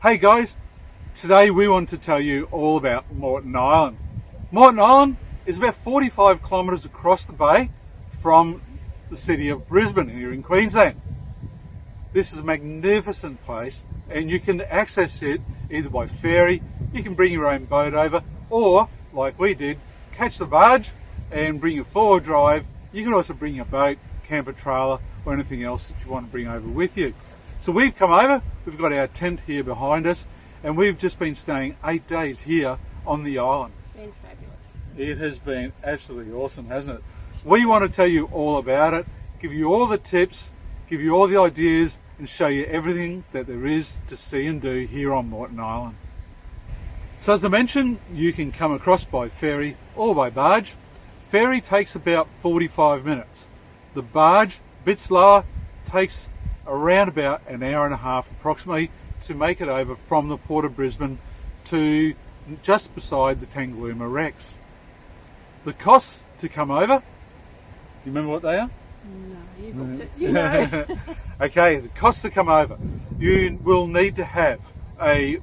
Hey guys, today we want to tell you all about Moreton Island. Moreton Island is about 45 kilometres across the bay from the city of Brisbane here in Queensland. This is a magnificent place and you can access it either by ferry, you can bring your own boat over, or like we did, catch the barge and bring your four-wheel drive. You can also bring your boat, camper trailer or anything else that you want to bring over with you. So we've come over, we've got our tent here behind us and we've just been staying 8 days here on the island. It's been fabulous. It has been absolutely awesome, hasn't it? We want to tell you all about it, give you all the tips, give you all the ideas and show you everything that there is to see and do here on Moreton Island. So as I mentioned, you can come across by ferry or by barge. Ferry takes about 45 minutes. The barge, a bit slower, takes around about an hour and a half approximately to make it over from the Port of Brisbane to just beside the Tangalooma wrecks. The costs to come over, do you remember what they are? No, you booked it. You know. Okay, the costs to come over. You will need to have a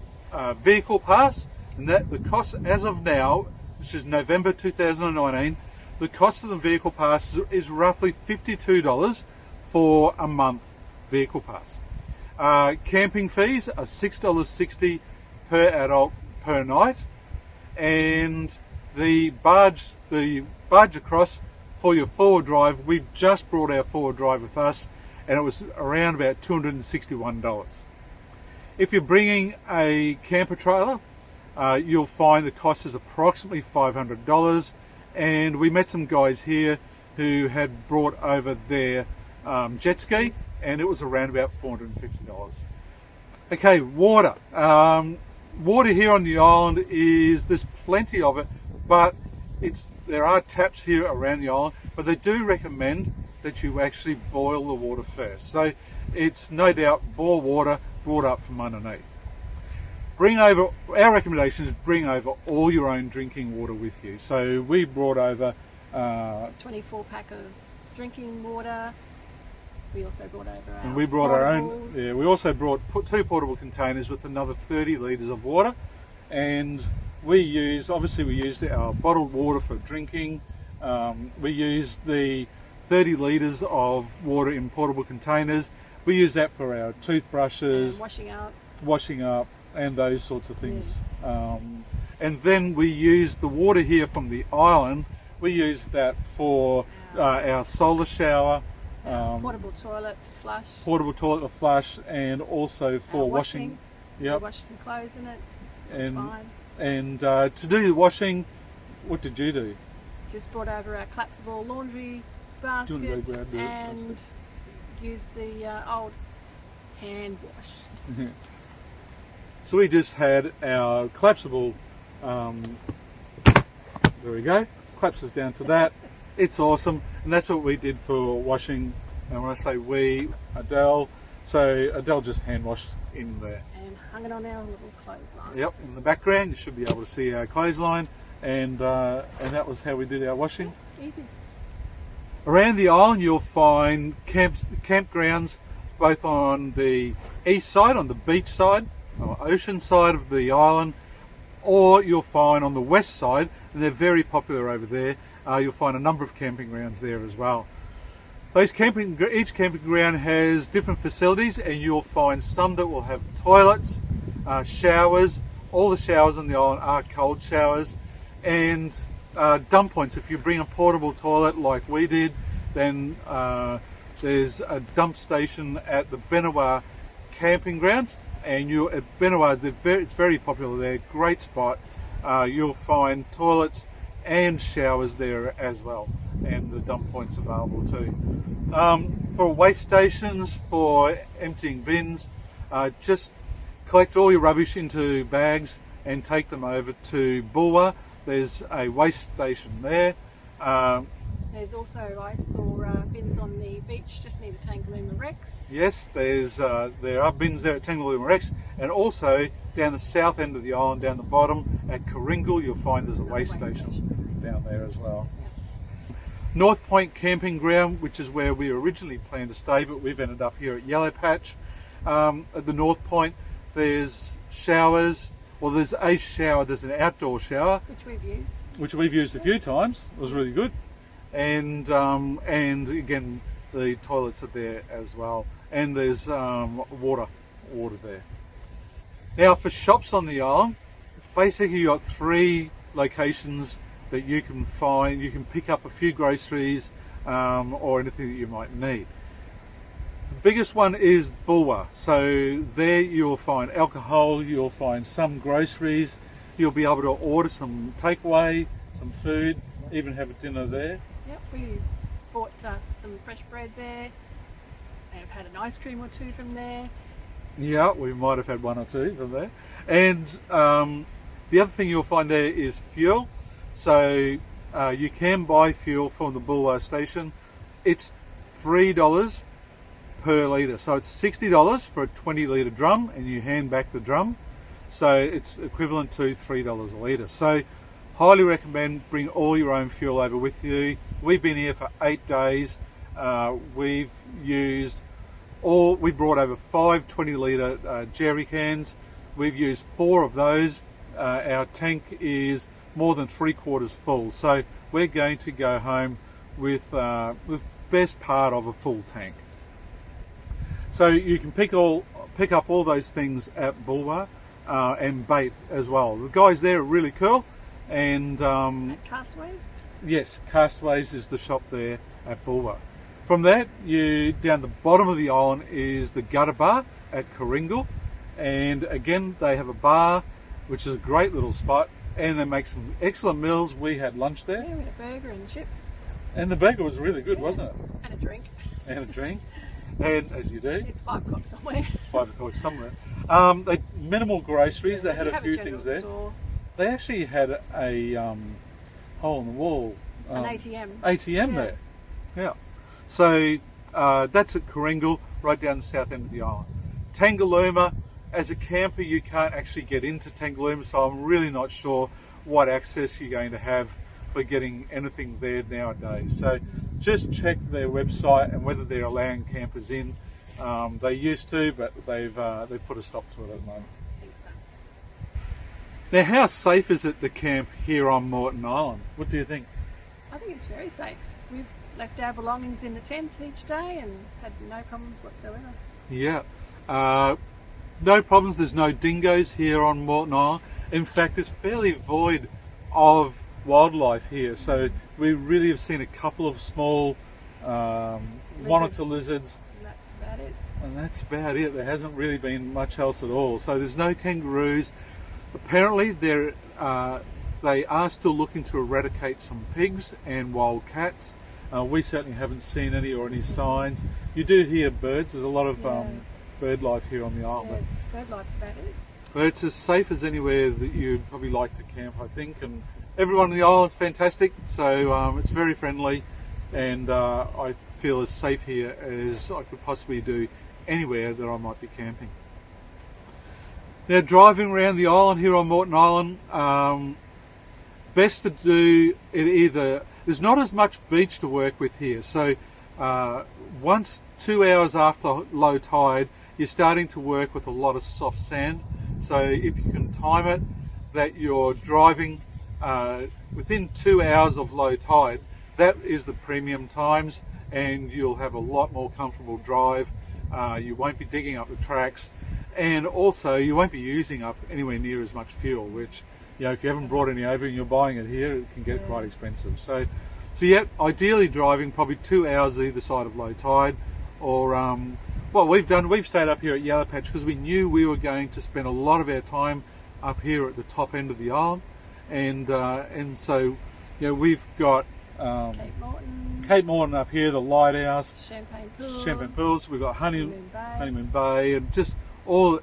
vehicle pass, and that the cost as of now, which is November 2019, the cost of the vehicle pass is roughly $52 for a month vehicle pass. Camping fees are $6.60 per adult per night, and the barge across for your four-wheel drive, we've just brought our four-wheel drive with us and it was around about $261. If you're bringing a camper trailer, you'll find the cost is approximately $500, and we met some guys here who had brought over their jet ski and it was around about $450. Okay, water. Water here on the island there's plenty of it, but there are taps here around the island, but they do recommend that you actually boil the water first. So it's no doubt boil water brought up from underneath. Our recommendation is bring over all your own drinking water with you. So we brought over 24 pack of drinking water. We also brought over our and we brought our own. portables. Yeah, we also brought two portable containers with another 30 litres of water, and we used our bottled water for drinking. We used the 30 litres of water in portable containers. We use that for our toothbrushes, And washing up, and those sorts of things. And then we use the water here from the island. We use that for our solar shower. Portable toilet to flush. And also for washing. Yep. We wash some clothes in it. It's fine. And to do the washing, what did you do? Just brought over our collapsible laundry basket and used the old hand wash. So we just had our collapsible, there we go, collapses down to that. It's awesome, and that's what we did for washing. And when I say we, Adele, so Adele just hand washed in there. And hung it on our little clothesline. Yep, in the background you should be able to see our clothesline, and that was how we did our washing. Easy. Around the island you'll find campgrounds both on the east side, on the beach side, or ocean side of the island, or you'll find on the west side, and they're very popular over there. You'll find a number of camping grounds there as well. Each camping ground has different facilities, and you'll find some that will have toilets, showers. All the showers on the island are cold showers, and dump points. If you bring a portable toilet like we did, then there's a dump station at the Benawa camping grounds, and at Benawa, it's very popular there, great spot. You'll find toilets and showers there as well, and the dump points available too. For waste stations, for emptying bins, just collect all your rubbish into bags and take them over to Bulwa. There's a waste station there. There's also, I saw bins on the beach just near the Tangalooma wrecks. Yes, there are bins there at Tangalooma wrecks, and also down the south end of the island, down the bottom at Coringal, you'll find there's a waste station down there as well. Yeah. North Point Camping Ground, which is where we originally planned to stay, but we've ended up here at Yellow Patch. At the North Point, There's showers. Well, there's a shower. There's an outdoor shower, which we've used a few times. It was really good. And again, the toilets are there as well. And there's water there. Now, for shops on the island, basically you got 3 locations that you can find. You can pick up a few groceries or anything that you might need. The biggest one is Bulwer. So there you'll find alcohol, you'll find some groceries, you'll be able to order some takeaway, some food, even have a dinner there. Yep, we bought some fresh bread there and had an ice cream or 2 from there. Yeah, we might have had 1 or 2 from there. And the other thing you'll find there is fuel. So you can buy fuel from the Bulwer station. It's $3 per litre. So it's $60 for a 20 litre drum, and you hand back the drum. So it's equivalent to $3 a litre. So highly recommend bring all your own fuel over with you. We've been here for 8 days. We brought over 5 20 litre jerry cans. We've used 4 of those. Our tank is more than 3/4 full. So we're going to go home with the best part of a full tank. So you can pick up all those things at Bulwer and bait as well. The guys there are really cool. And at Castaways? Yes, Castaways is the shop there at Bulwer. From that, down the bottom of the island is the Gutter Bar at Coringal, and again they have a bar, which is a great little spot, and they make some excellent meals. We had lunch there. Yeah, we had a burger and chips. And the burger was really good, wasn't it? And a drink. And a drink, and as you do. It's 5 o'clock somewhere. 5 o'clock somewhere. They minimal groceries. They had a few things there. Store. They actually had a hole in the wall. An ATM. ATM there. Yeah. So that's at Coringal, right down the south end of the island. Tangalooma, as a camper, you can't actually get into Tangalooma, so I'm really not sure what access you're going to have for getting anything there nowadays. So just check their website and whether they're allowing campers in. They used to, but they've put a stop to it at the moment. I think so. Now, how safe is it to camp here on Moreton Island? What do you think? I think it's very safe. We've left our belongings in the tent each day and had no problems whatsoever. Yeah. No problems. There's no dingoes here on Moreton Island. In fact, it's fairly void of wildlife here. So we really have seen a couple of small monitor lizards. And that's about it. And that's about it. There hasn't really been much else at all. So there's no kangaroos. Apparently they are still looking to eradicate some pigs and wild cats. We certainly haven't seen any or any signs. You do hear birds. There's a lot of bird life here on the island. Yeah, bird life's about it. But it's as safe as anywhere that you'd probably like to camp, I think. And everyone on the island's fantastic. So it's very friendly, and I feel as safe here as I could possibly do anywhere that I might be camping. Now, driving around the island here on Moreton Island, best to do it either. There's not as much beach to work with here, so once 2 hours after low tide, you're starting to work with a lot of soft sand. So if you can time it that you're driving within 2 hours of low tide, that is the premium times, and you'll have a lot more comfortable drive. You won't be digging up the tracks, and also you won't be using up anywhere near as much fuel, which, you know, if you haven't brought any over and you're buying it here, it can get quite expensive. So yeah, ideally driving probably 2 hours either side of low tide, or what we've stayed up here at Yellow Patch because we knew we were going to spend a lot of our time up here at the top end of the island, and so, you know, we've got Cape Moreton up here, the lighthouse, Champagne Pools. We've got Honeymoon Bay, and just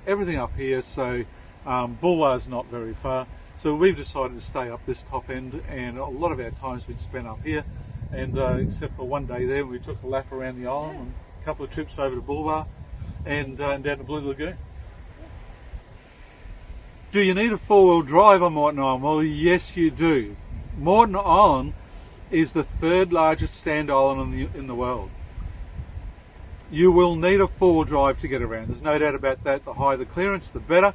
everything up here. So Bulwer's not very far. So we've decided to stay up this top end, and a lot of our time's been spent up here. And except for one day there, we took a lap around the island, and a couple of trips over to Bulwer and down to Blue Lagoon. Do you need a four-wheel drive on Moreton Island? Well, yes, you do. Moreton Island is the 3rd largest sand island in the world. you will need a four-wheel drive to get around. There's no doubt about that. The higher the clearance, the better.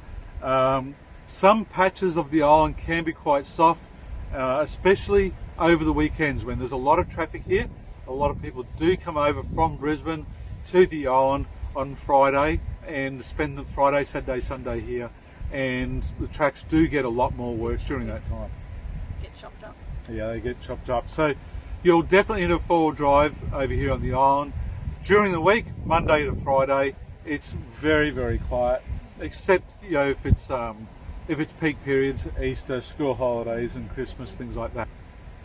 Some patches of the island can be quite soft, especially over the weekends when there's a lot of traffic here. A lot of people do come over from Brisbane to the island on Friday and spend the Friday, Saturday, Sunday here, and the tracks do get a lot more work during that time. Get chopped up. Yeah, they get chopped up. So you'll definitely need a four-wheel drive over here on the island. During the week, Monday to Friday, it's very, very quiet, except if it's peak periods, Easter, school holidays and Christmas, things like that.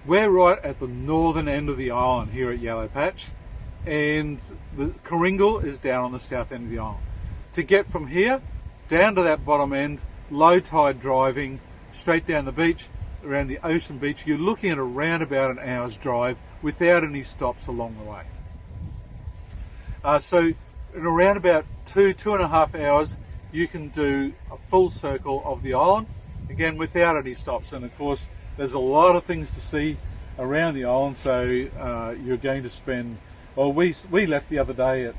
We're right at the northern end of the island here at Yellow Patch, and the Caringle is down on the south end of the island. To get from here down to that bottom end, low tide driving, straight down the beach, around the ocean beach, you're looking at around about an hour's drive without any stops along the way. So in around about 2.5 hours, you can do a full circle of the island, again without any stops. And of course, there's a lot of things to see around the island, so you're going to spend, well, we left the other day at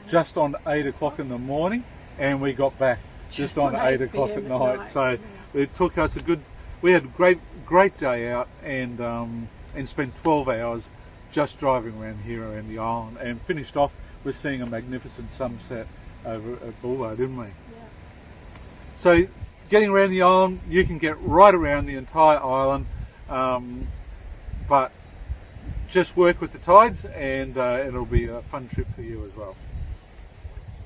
just on 8 o'clock in the morning, and we got back just on 8 o'clock at night. So it took us we had a great day out, and spent 12 hours just driving around here around the island, and finished off with seeing a magnificent sunset over at Bulbo, didn't we? Yeah. So getting around the island, you can get right around the entire island, but just work with the tides, and it'll be a fun trip for you as well.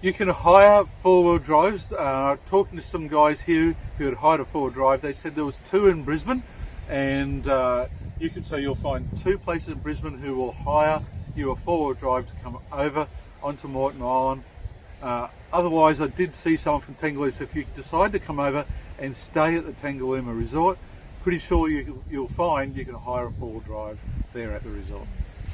You can hire four-wheel drives. Talking to some guys here who had hired a four-wheel drive, they said there was 2 in Brisbane, and you'll find 2 places in Brisbane who will hire you a four-wheel drive to come over onto Moreton Island. Otherwise, I did see someone from Tangalooma, so if you decide to come over and stay at the Tangalooma resort, pretty sure you'll find you can hire a four-wheel drive there at the resort.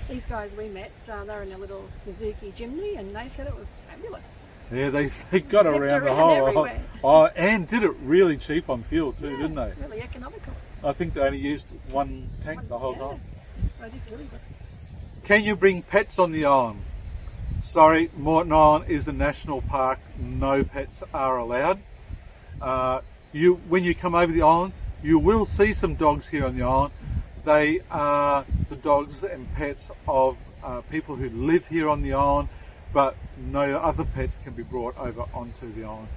These guys we met, they're in a little Suzuki Jimny, and they said it was fabulous. Yeah, they got around the whole, and did it really cheap on fuel too, didn't they? Really economical. I think they only used one tank the whole time. So did really good. Can you bring pets on the island? Sorry, Moreton Island is a national park. No pets are allowed. When you come over the island, you will see some dogs here on the island. They are the dogs and pets of people who live here on the island, but no other pets can be brought over onto the island.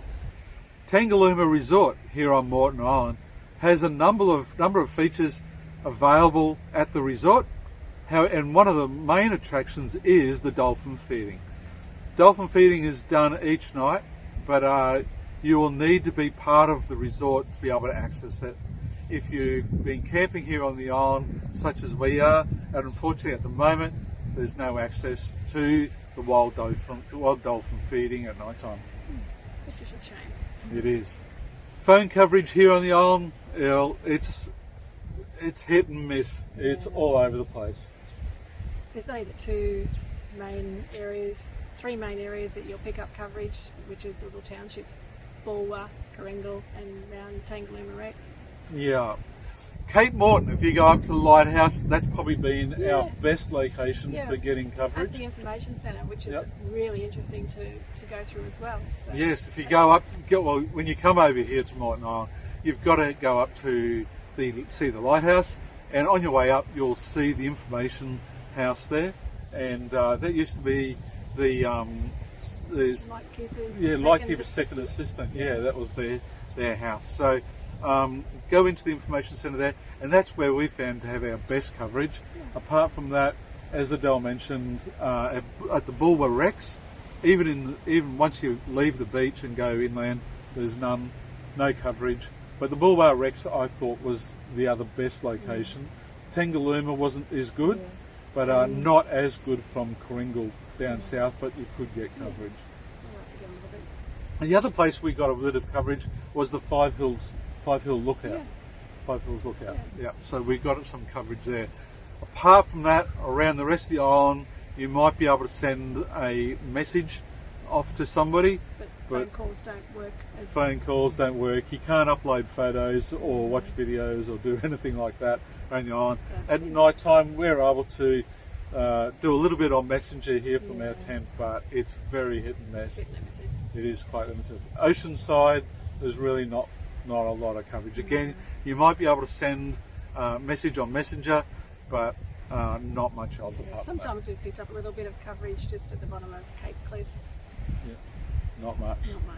Tangalooma Resort here on Moreton Island has a number of features available at the resort. And one of the main attractions is the dolphin feeding. Dolphin feeding is done each night, but you will need to be part of the resort to be able to access it. If you've been camping here on the island, such as we are, and unfortunately at the moment there's no access to the wild dolphin feeding at night time. Which is a shame. It is. Phone coverage here on the island, it's hit and miss. It's all over the place. There's only the 3 main areas that you'll pick up coverage, which is the little townships, Bulwa, Caringle and around Tangalooma Rex. Yeah. Cape Moreton, if you go up to the lighthouse, that's probably been our best location for getting coverage. At the information centre, which is really interesting to go through as well. So. Yes, if you go up, when you come over here to Moreton Island, you've got to go up to see the lighthouse, and on your way up you'll see the information house there, and that used to be the lightkeeper's second assistant. Yeah, that was their house. So go into the information centre there, and that's where we found to have our best coverage. Apart from that, as Adele mentioned, at the Bulwa Rex, even once you leave the beach and go inland, there's no coverage. But the Bulwa Rex I thought was the other best location. Tangalooma wasn't as good, but not as good from Caringle down south, but you could get coverage. And the other place we got a bit of coverage was the Five Hill Lookout. Five Hills Lookout. Yeah. So we got some coverage there. Apart from that, around the rest of the island, you might be able to send a message off to somebody. But phone calls don't work. You can't upload photos or watch videos or do anything like that around the island. At night time, we're able to do a little bit on Messenger here from our tent, but it's very hit and miss. A bit limited. It is quite limited. Oceanside, there's really not a lot of coverage. Again, you might be able to send a message on Messenger, but not much else apart from that. Sometimes we've picked up a little bit of coverage just at the bottom of Cape Cliff. Yeah, not much. Not much.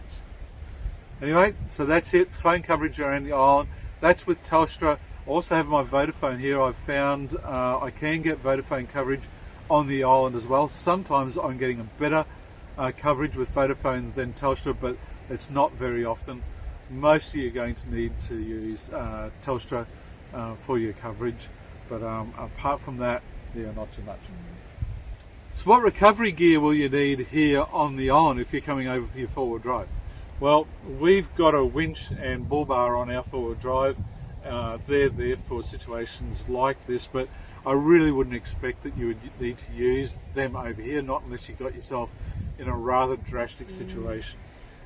Anyway, so that's it. Phone coverage around the island. That's with Telstra. I also have my Vodafone here. I've found I can get Vodafone coverage on the island as well. Sometimes I'm getting a better coverage with Vodafone than Telstra, but it's not very often. Mostly you're going to need to use Telstra for your coverage, but apart from that, yeah, not too much. So what recovery gear will you need here on the island if you're coming over with your four-wheel drive? Well, we've got a winch and bull bar on our four-wheel drive. They're there for situations like this, but I really wouldn't expect that you would need to use them over here, not unless you got yourself in a rather drastic situation.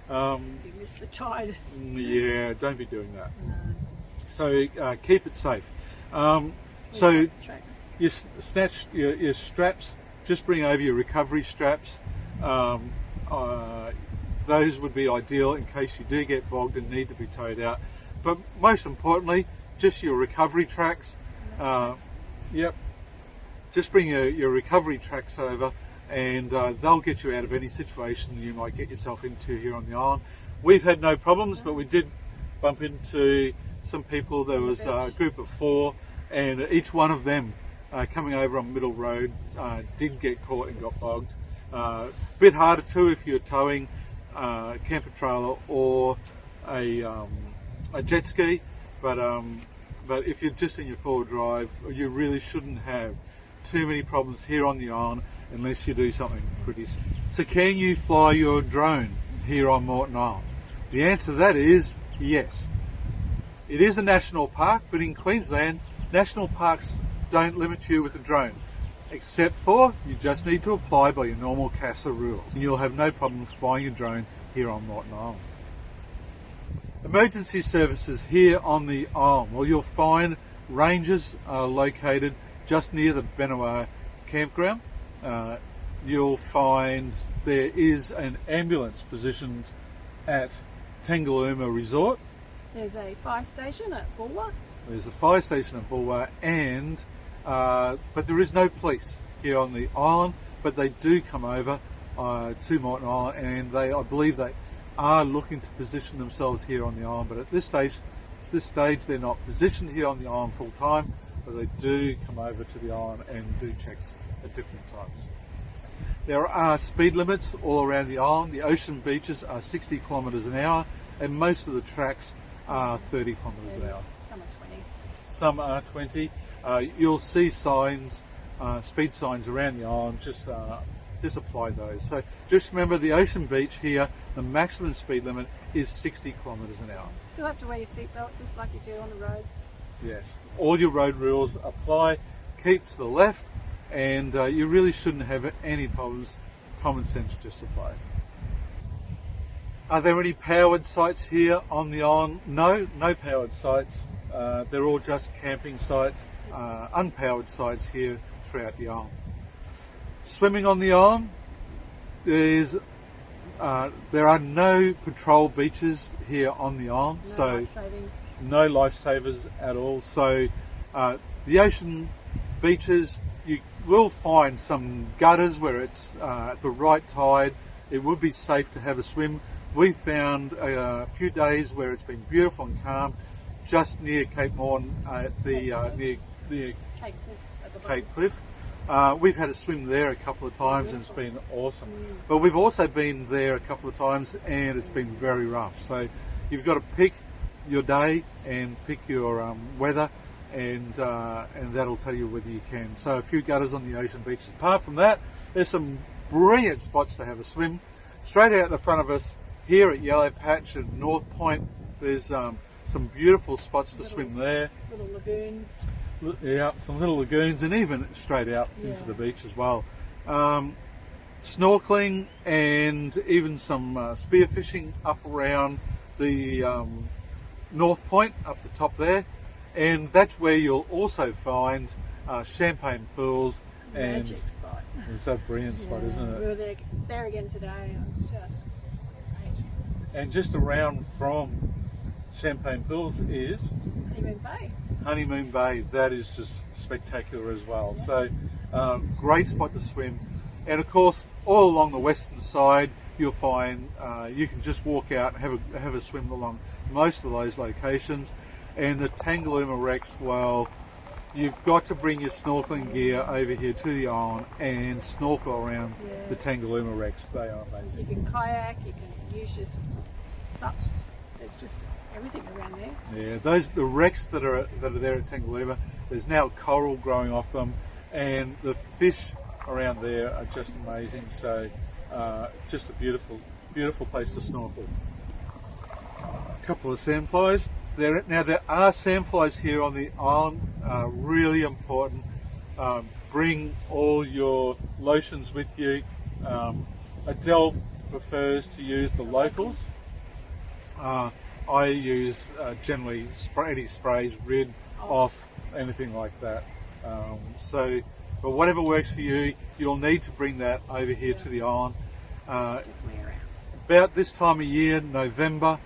You missed the tide. Yeah, don't be doing that. No. So keep it safe. So you snatch your straps, just bring over your recovery straps. Those would be ideal in case you do get bogged and need to be towed out. But most importantly, just your recovery tracks. Yep, just bring your recovery tracks over, and they'll get you out of any situation you might get yourself into here on the island. We've had no problems, but we did bump into some people. There was a group of 4, and each one of them coming over on Middle Road did get caught and got bogged. A bit harder too if you're towing a camper trailer or a jet ski, but if you're just in your four-wheel drive, you really shouldn't have too many problems here on the island unless you do something pretty simple. So can you fly your drone here on Moreton Island? The answer to that is yes. It is a national park, but in Queensland, national parks don't limit you with a drone, except for you just need to apply by your normal CASA rules, and you'll have no problems flying your drone here on Moreton Island. Emergency services here on the island. Well, you'll find rangers are located just near the Benawar campground. You'll find there is an ambulance positioned at Tangalooma Resort. There's a fire station at Bulwer. There's a fire station at Bulwer, and but there is no police here on the island. But they do come over to Moreton Island, and I believe they are looking to position themselves here on the island. But at this stage, they're not positioned here on the island full time, but they do come over to the island and do checks at different times. There are speed limits all around the island. The ocean beaches are 60 kilometres an hour, and most of the tracks are 30 kilometres an hour. Some are 20. Some are 20. You'll see signs, speed signs around the island. Just apply those. So just remember, the ocean beach here, the maximum speed limit is 60 kilometres an hour. Still have to wear your seatbelt just like you do on the roads. Yes, all your road rules apply. Keep to the left, and you really shouldn't have any problems. Common sense just applies. Are there any powered sites here on the island? No powered sites. They're all just camping sites, unpowered sites here throughout the island. Swimming on the island, there are no patrol beaches here on the island, no lifesavers at all. So the ocean beaches, you will find some gutters where it's at the right tide. It would be safe to have a swim. We found a few days where it's been beautiful and calm, just near Cape Moreton, near Cape Cliff. We've had a swim there a couple of times and it's been awesome. But we've also been there a couple of times and it's been very rough. So you've got to pick your day and pick your weather, and that'll tell you whether you can. So a few gutters on the ocean beaches. Apart from that, there's some brilliant spots to have a swim. Straight out the front of us here at Yellow Patch and North Point, there's some beautiful spots to swim there. Little lagoons. Yeah, some little lagoons, and even straight out into the beach as well. Snorkeling and even some spearfishing up around the North Point, up the top there. And that's where you'll also find champagne pools And magic spot. it's a brilliant spot, isn't it? We were there again today. It was just great. And just around from Champagne Pools is Honeymoon Bay. Honeymoon Bay. That is just spectacular as well. So great spot to swim. And of course, all along the western side, you'll find you can just walk out and have a swim along most of those locations. And the Tangalooma wrecks, well, you've got to bring your snorkeling gear over here to the island and snorkel around the Tangalooma wrecks. They are amazing. You can kayak, you can use your stuff. It's just everything around there. Yeah, the wrecks that are there at Tangalooma, there's now coral growing off them, and the fish around there are just amazing. So just a beautiful place to snorkel. A couple of sandflies. Now there are sandflies here on the island. Really important. Bring all your lotions with you. Adele prefers to use the locals. I use generally any sprays, rid, off, anything like that. But whatever works for you, you'll need to bring that over here to the island. About this time of year, November,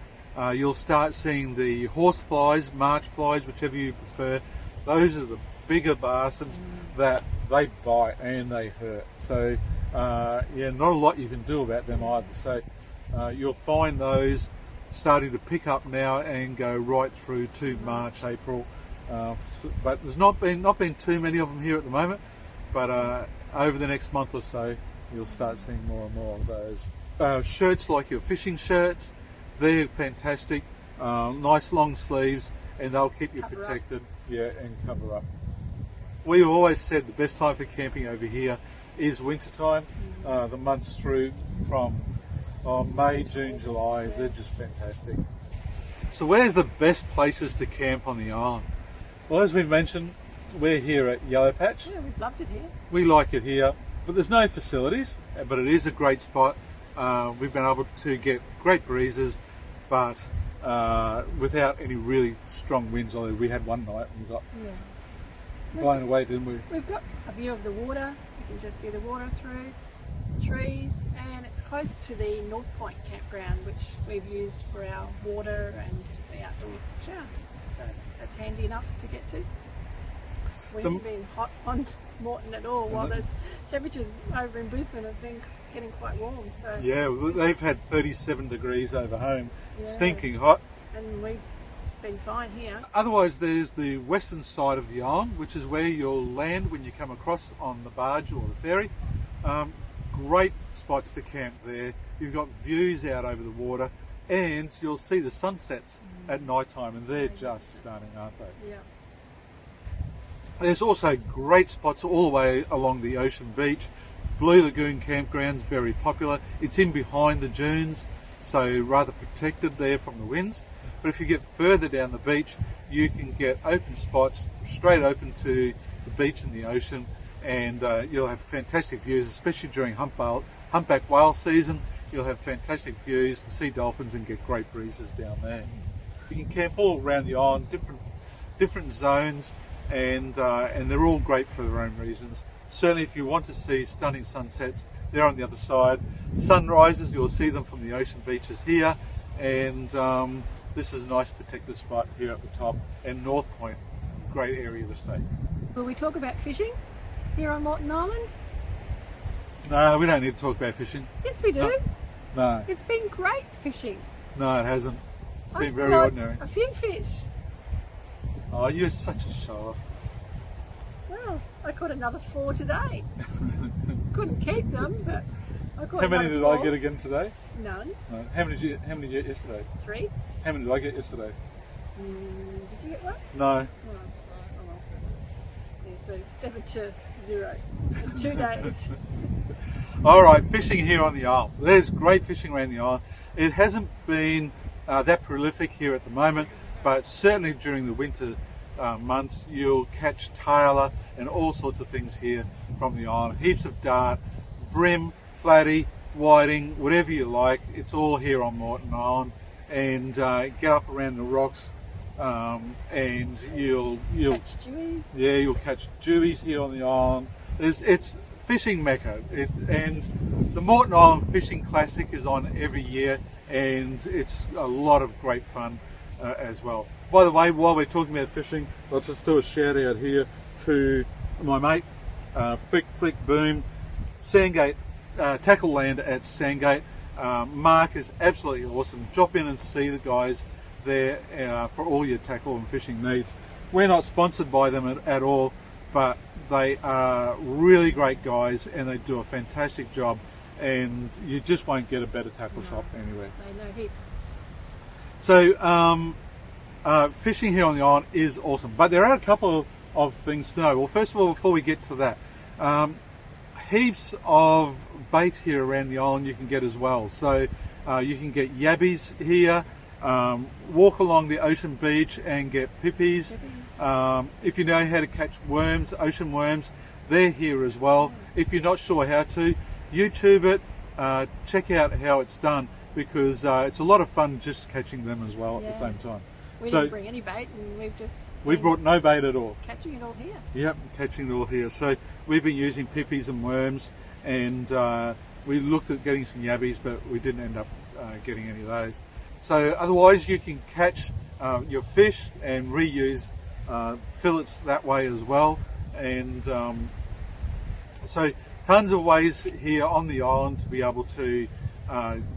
you'll start seeing the horse flies, march flies, whichever you prefer. Those are the bigger bastards that they bite and they hurt. So yeah, not a lot you can do about them either. So you'll find those starting to pick up now and go right through to March, April. But there's not been too many of them here at the moment. But over the next month or so, you'll start seeing more and more of those. Shirts like your fishing shirts, they're fantastic. Nice long sleeves, and they'll keep you protected. Yeah, and cover up. We've always said the best time for camping over here is winter time. The months through from May, June, July, they're just fantastic. So where's the best places to camp on the island? Well, as we mentioned, we're here at Yellow Patch. Yeah, we've loved it here. We like it here, but there's no facilities, but it is a great spot. We've been able to get great breezes, but without any really strong winds. Although we had one night and we got blown away, didn't we? We've got a view of the water. You can just see the water through trees, and it's close to the North Point campground, which we've used for our water and the outdoor shower. So that's handy enough to get to. We haven't been hot on Moreton at all, while the temperatures over in Brisbane have been getting quite warm. So yeah, they've had 37 degrees over home, stinking hot. And we've been fine here. Otherwise, there's the western side of the island, which is where you'll land when you come across on the barge or the ferry. Great spots to camp there. You've got views out over the water, and you'll see the sunsets at night time, and they're just stunning, aren't they? Yeah. There's also great spots all the way along the ocean beach. Blue Lagoon Campgrounds, very popular. It's in behind the dunes, so rather protected there from the winds. But if you get further down the beach, you can get open spots straight open to the beach and the ocean, and you'll have fantastic views, especially during humpback whale season. You'll have fantastic views to see dolphins and get great breezes down there. You can camp all around the island, different zones, and they're all great for their own reasons. Certainly if you want to see stunning sunsets, they're on the other side. Sunrises, you'll see them from the ocean beaches here, and this is a nice protected spot here at the top. And North Point, great area to stay. Will we talk about fishing here on Moreton Island? No, we don't need to talk about fishing. Yes, we do. No. It's been great fishing. No, it hasn't. It's been very caught ordinary. a few fish. Oh, you're such a show-off. Well, I caught another 4 today. Couldn't keep them, but I caught How many another did 4. I get again today? None. No. How many did you get yesterday? 3. How many did I get yesterday? Did you get one? No. Oh well. Yeah, so 7 to 0 in 2 days. All right, fishing here on the island. There's great fishing around the island. It hasn't been that prolific here at the moment, but certainly during the winter months you'll catch tailor and all sorts of things here from the island. Heaps of dart, brim, flatty, whiting, whatever you like. It's all here on Moreton Island, and get up around the rocks, and you'll catch dewies. Yeah, you'll catch dewies here on the island. It's fishing mecca, and the Moreton Island Fishing Classic is on every year, and it's a lot of great fun as well. By the way, while we're talking about fishing, I'll just do a shout out here to my mate, Flick Boom, Sandgate, Tackle Land at Sandgate. Mark is absolutely awesome. Drop in and see the guys there for all your tackle and fishing needs. We're not sponsored by them at all, but they are really great guys and they do a fantastic job, and you just won't get a better tackle shop anywhere. They know heaps. So fishing here on the island is awesome, but there are a couple of things to know. Well, first of all, before we get to that, heaps of bait here around the island you can get as well. So you can get yabbies here, walk along the ocean beach and get pippies. If you know how to catch worms, ocean worms, they're here as well. If you're not sure how to, YouTube it, check out how it's done, because it's a lot of fun just catching them as well at the same time. We didn't bring any bait, and we've brought no bait at all. Catching it all here. Yep, catching it all here. So we've been using pippies and worms, and we looked at getting some yabbies, but we didn't end up getting any of those. So otherwise you can catch your fish and reuse fillets that way as well. And so tons of ways here on the island to be able to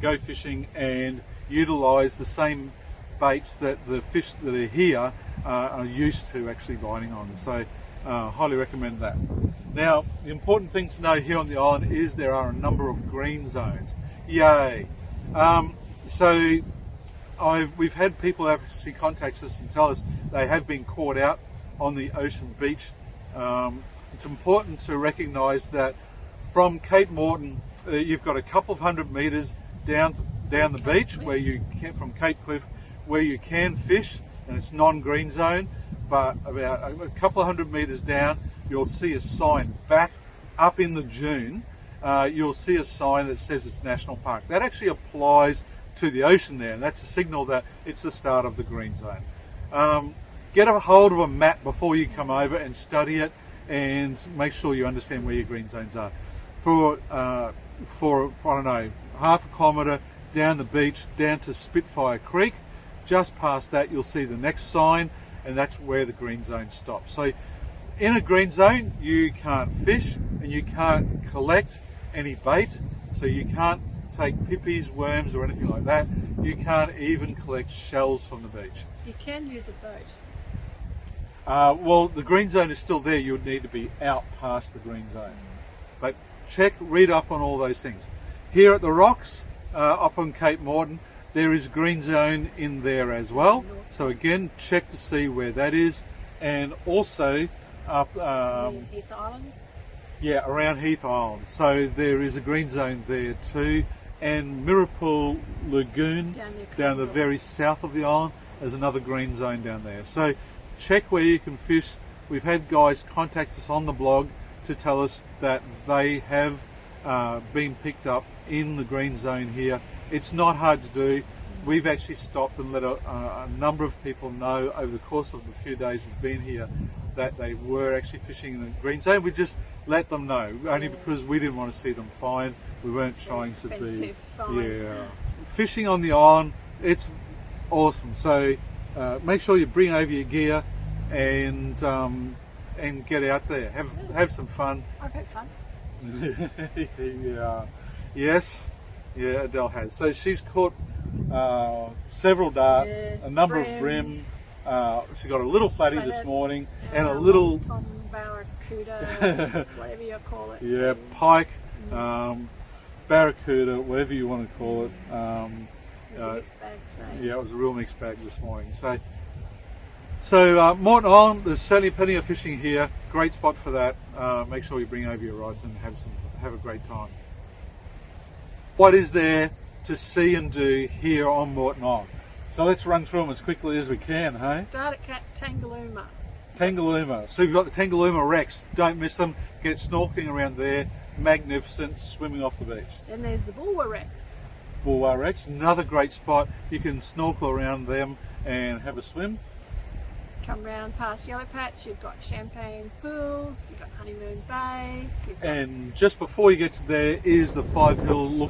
go fishing and utilise the same baits that the fish that are here are used to actually biting on. So highly recommend that. Now, the important thing to know here on the island is there are a number of green zones. Yay! So we've had people actually contact us and tell us they have been caught out on the ocean beach. It's important to recognise that from Cape Moreton, you've got a couple of 100 metres down the beach where you can, from Cape Cliff, where you can fish, and it's non-green zone. But about a couple of 100 metres down, you'll see a sign back up in the dune. You'll see a sign that says it's National Park. That actually applies to the ocean there, and that's a signal that it's the start of the green zone. Get a hold of a map before you come over and study it, and make sure you understand where your green zones are. For I don't know, half a kilometre down the beach, down to Spitfire Creek, just past that you'll see the next sign, and that's where the green zone stops. So in a green zone you can't fish and you can't collect any bait, so you can't take pippies, worms or anything like that. You can't even collect shells from the beach. You can use a boat. Well, the green zone is still there. You would need to be out past the green zone. But read up on all those things. Here at the rocks, up on Cape Moreton, there is green zone in there as well. So again, check to see where that is. And also up Heath Island. Yeah, around Heath Island. So there is a green zone there too. And Mirapool Lagoon, down the very south of the island, there's another green zone down there. So check where you can fish. We've had guys contact us on the blog to tell us that they have been picked up in the green zone here. It's not hard to do. We've actually stopped and let a number of people know over the course of the few days we've been here that they were actually fishing in the green zone. We just let them know, only because we didn't want to see them fined. We weren't trying to be. Yeah. Fishing on the island, it's awesome. So make sure you bring over your gear and get out there. Have some fun. I've had fun. Yeah. Yes. Yeah, Adele has. So she's caught several dart, a number of brim. She got a little flatty this morning and a little Tom barracuda, whatever you call it. Yeah, pike, barracuda, whatever you want to call it. It was a mixed bag today. Yeah, it was a real mixed bag this morning. So Moreton Island, there's certainly plenty of fishing here. Great spot for that. Make sure you bring over your rods and have a great time. What is there to see and do here on Moreton Island? So let's run through them as quickly as we can, hey? Start at Tangalooma. Tangalooma. So you've got the Tangalooma wrecks. Don't miss them. Get snorkeling around there. Magnificent, swimming off the beach. Then there's the Bulwa wrecks. Bulwa wrecks, another great spot. You can snorkel around them and have a swim. come round past Yellow Patch, you've got Champagne Pools, you've got Honeymoon Bay. And just before you get to there is the Five Hills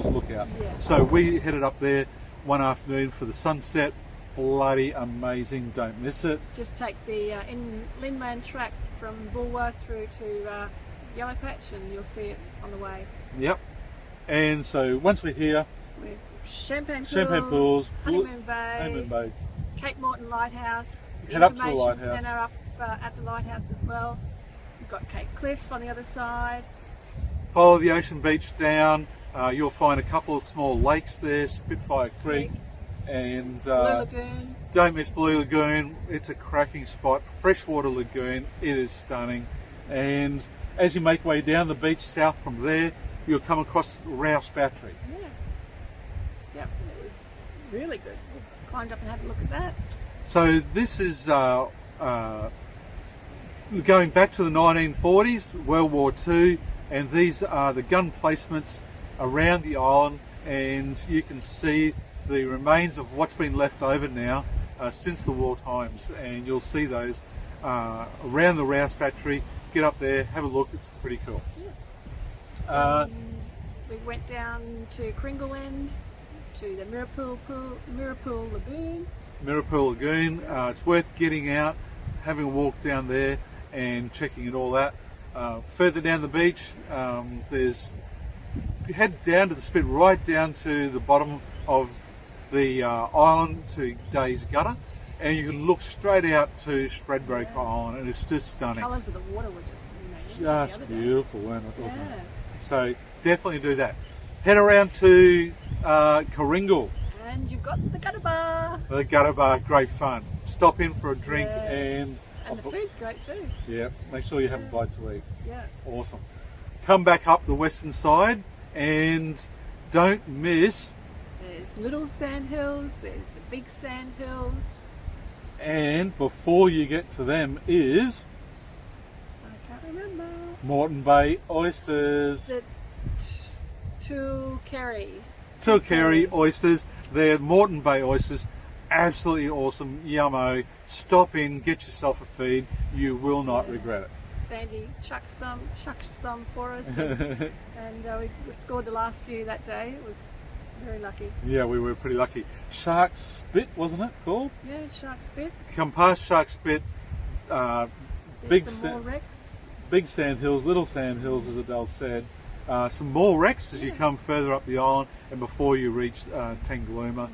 Lookout. Yeah. So we headed up there one afternoon for the sunset. Bloody amazing, don't miss it. Just take the inland track from Bulwer through to Yellow Patch and you'll see it on the way. Yep. And so once we're here, We're Champagne Pools, Honeymoon Bay, Honeymoon Bay. Cape Moreton Lighthouse, Head up to the Information lighthouse. Centre up at the lighthouse as well. We've got Cape Cliff on the other side. Follow the ocean beach down. You'll find a couple of small lakes there, Spitfire Creek, and Blue Lagoon. don't miss Blue Lagoon. It's a cracking spot, freshwater lagoon. It is stunning. And as you make way down the beach south from there, you'll come across Rouse Battery. Yeah. Yep, it was really good. We climbed up and had a look at that. So this is going back to the 1940s, World War II, and these are the gun placements around the island, and you can see the remains of what's been left over now since the war times, and you'll see those around the Rouse Battery. Get up there, have a look, it's pretty cool. Yeah. We went down to Kringle End, to the Mirapool Lagoon. Mirapool Lagoon, it's worth getting out, having a walk down there and checking it all out. Further down the beach, you head down to the spit, right down to the bottom of the island to Day's Gutter, and you can look straight out to Stradbroke Island, and it's just stunning. Colours of the water were just amazing. Just beautiful, weren't it? Wasn't Yeah. it? So definitely do that. Head around to Kringle. And you've got the Gutter Bar. The Gutter Bar, great fun. Stop in for a drink Yeah. and And the food's great too. yeah, make sure you have a bite to eat. Yeah. Awesome. Come back up the western side and don't miss. There's little sand hills, there's the big sand hills. And before you get to them is I can't remember. Moreton Bay oysters. The Tulkerry. Tulkerry oysters. They're Moreton Bay oysters. Absolutely awesome. Yummo. Stop in, get yourself a feed. You will not regret it. Sandy chucked some for us, and we scored the last few that day. It was very lucky. Yeah, we were pretty lucky. Shark Spit, wasn't it called? Yeah, shark spit. Come past Shark Spit. There's Big some sa- more wrecks. Big sand hills, little sand hills, as Adele said. Some more wrecks as you come further up the island and before you reach Tangalooma.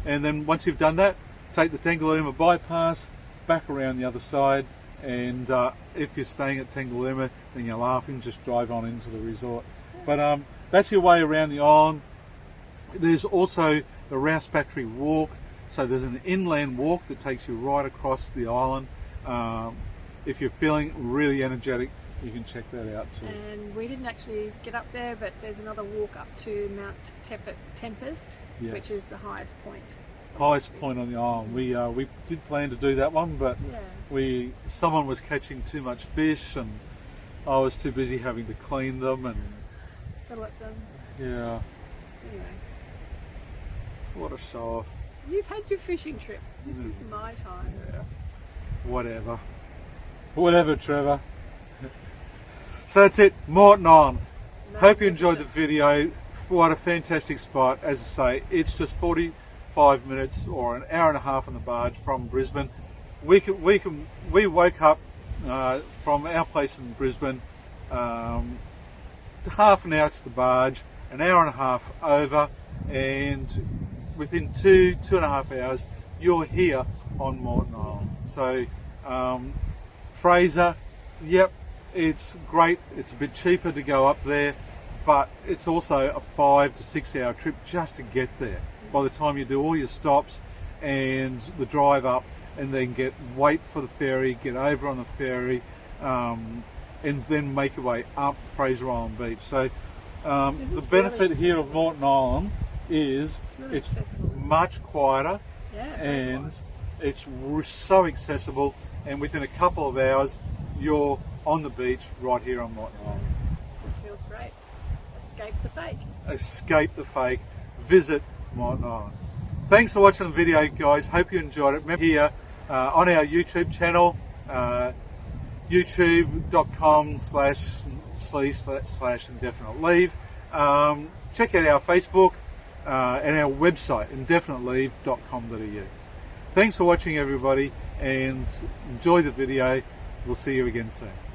And then once you've done that, take the Tangalooma bypass back around the other side. And if you're staying at Tangalooma, then you're laughing, just drive on into the resort. But that's your way around the island. There's also the Rouse Battery Walk. So there's an inland walk that takes you right across the island. If you're feeling really energetic, you can check that out too. And we didn't actually get up there, but there's another walk up to Mount Tempest, Yes. which is the highest point. Highest point on the island. We did plan to do that one, but Yeah. someone was catching too much fish, and I was too busy having to clean them, and Fill at them. yeah, Anyway, what a show off. you've had your fishing trip. This was my time. Yeah, whatever, Trevor. So that's it, Moreton Island. Hope you enjoyed the video. What a fantastic spot. As I say, it's just 45 minutes or an hour and a half on the barge from Brisbane. We woke up from our place in Brisbane, half an hour to the barge, an hour and a half over, and within two and a half hours, you're here on Moreton Island. So Fraser, yep, it's great. It's a bit cheaper to go up there, but it's also a 5 to 6 hour trip just to get there. By the time you do all your stops and the drive up, and then wait for the ferry, get over on the ferry, and then make your way up Fraser Island Beach. So the benefit here of Moreton Island is It's really accessible. much quieter, Yeah, very and quiet. it's so accessible, and within a couple of hours you're on the beach right here on Moreton Island. It feels great. Escape the fake. Escape the fake, visit Moreton Island. Thanks for watching the video, guys. Hope you enjoyed it. Remember here, on our YouTube channel, youtube.com/indefinite leave. Check out our Facebook and our website, indefiniteleave.com.au. Thanks for watching, everybody, and enjoy the video. We'll see you again soon.